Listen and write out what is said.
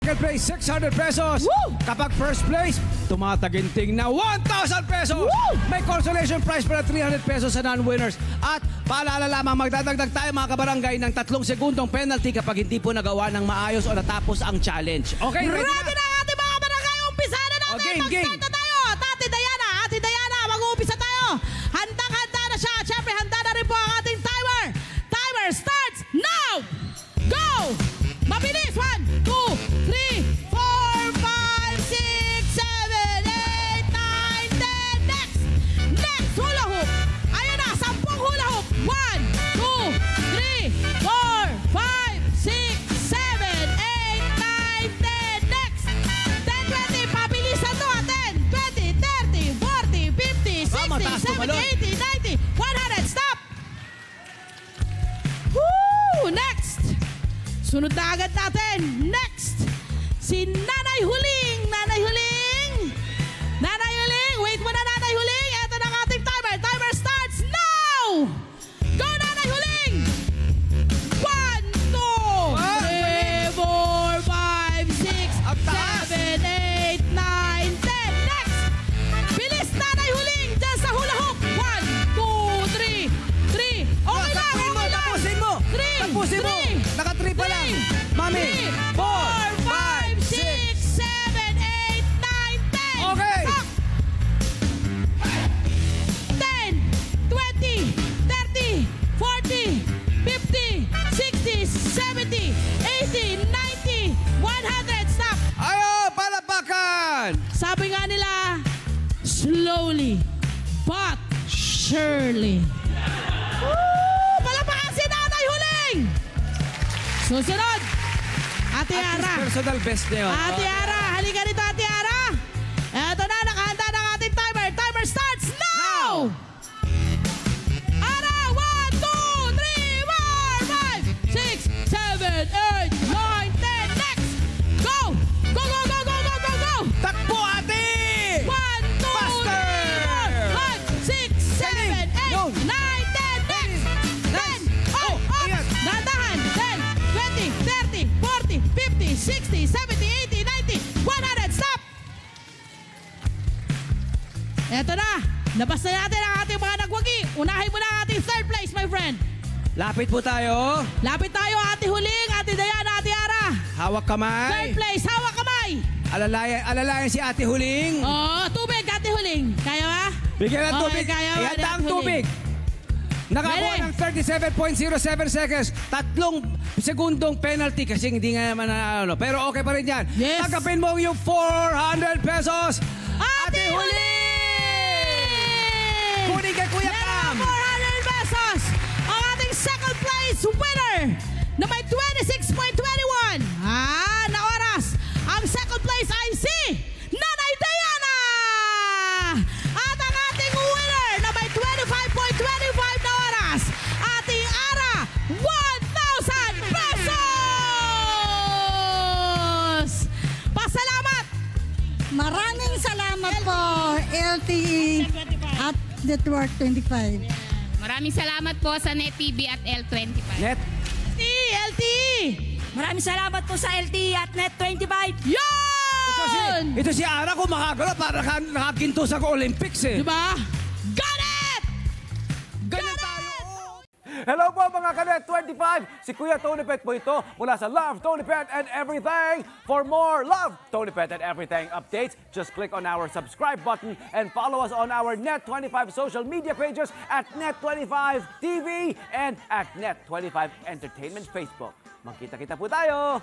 Second place, 600 pesos. Woo! Kapag first place, tumataginting na 1,000 pesos. Woo! May consolation prize para 300 pesos sa non-winners. At paalala lamang, magdadagdag tayo mga kabarangay ng 3 segundong penalty kapag hindi po nagawa ng maayos o natapos ang challenge. Okay, Ready na ang ating mga barangay. Umpisa na natin. Game. Mag-start na tayo. Ate Diana, mag-uumpisa tayo. Handang-handa na siya. At syempre, handa na rin po ang ating timer. Timer starts now. Go! Mabilis. 1, 2, 3, 4, 5, 6, 7, 8, 9, 10. Next! Next! Hula hoop! Ayan na! 10 hula hoop! 1, 2, 3, 4, 5, 6, 7, 8, 9, 10. Next! 10, 20. Pabilisan to! 10, 20, 30, 40, 50, 60, 70, 80, 90, 100. Stop! Woo! Next! Sunod na agad natin. Next, si Nanay Huling. Nanay Huling. Nanay Huling. Wait muna, Nanay Huling. Ito na ang ating timer. Timer starts now. Go, Nanay Huling. 1, 2, 3, 4, 5, 6, 7, 8, 9, 10. Next. Bilis, Nanay Huling. Diyan sa hula hoop. 1, 2, 3. Okay lang. Tapusin mo. Tapusin mo. Naka-3 pa lang. Mami. 4, 5, 6. 7, 8, 9, 10. Okay. Stop. 10, 20, 30, 40, 50, 60, 70, 80, 90, 100. Stop. Ayo, palapakan. Sabi nga nila, slowly but surely. Woo! Palapakan si Nanay Huling! Susunod, Ate Ara. Personal best na yun. Ate Ara, halika dito, Ate Ara. Eto na, nakahanda ng ating timer. Timer starts now! Ara, 1, 2, 3, 4, 5, 6, 7, 8, 9, 10. Next! Go! Go, go, go, go, go, go, go! Takbo, ate! 1, 2, Faster! 3, 4, 5, 6, 7, 8, Yun. 9, 10. Next! 10. Oh, oh! Ingat. Dahan-dahan. 10, 20, 30, 40, 50, 60, 70, 80, 90, 100. Stop! Eto na. Labas na natin ang ating mga nagwagi. Unahin mo na ang ating third place, my friend. Lapit po tayo. Lapit tayo, Ate Huling, Ate Diana, Ate Ara. Hawak kamay. Third place, hawak kamay. Alalayan si Ate Huling. Oh, tubig, Ate Huling. Kaya ba? Bigyan ng Okay, tubig. kaya ba, Ihanda ang Ate tubig. Nakakuha Ready? ng 37.07 seconds. 3 segundong penalty kasi hindi nga naman ano. Pero okay pa rin yan. Yes. Tanggapin mo yung 400 pesos. Ate Huling! Kunin kay Kuya Meron Cam. 400 pesos. Ang ating second place winner na may 26.21. Na oras. Ang second place ay si Nanay Diana. At ang ating winner na may 25.25 na oras, ating Ara, 1,000 pesos. Pasalamat. Maraming salamat po, LTE at Network 25. Maraming salamat po sa Net TV at L25. Net. LTE. Maraming salamat po sa LTE at Net 25. Yun! Ito si Ara kung makagala para nakaginto sa Olympics eh. Diba? Got it! Ganyan tayo. Hello po mga Kanet 25! Si Kuya Tony Pet po ito mula sa Love, Tony Pet and Everything. For more Love, Tony Pet and Everything updates, just click on our subscribe button and follow us on our Net25 social media pages at Net25 TV and at Net25 Entertainment Facebook. Magkita-kita po tayo!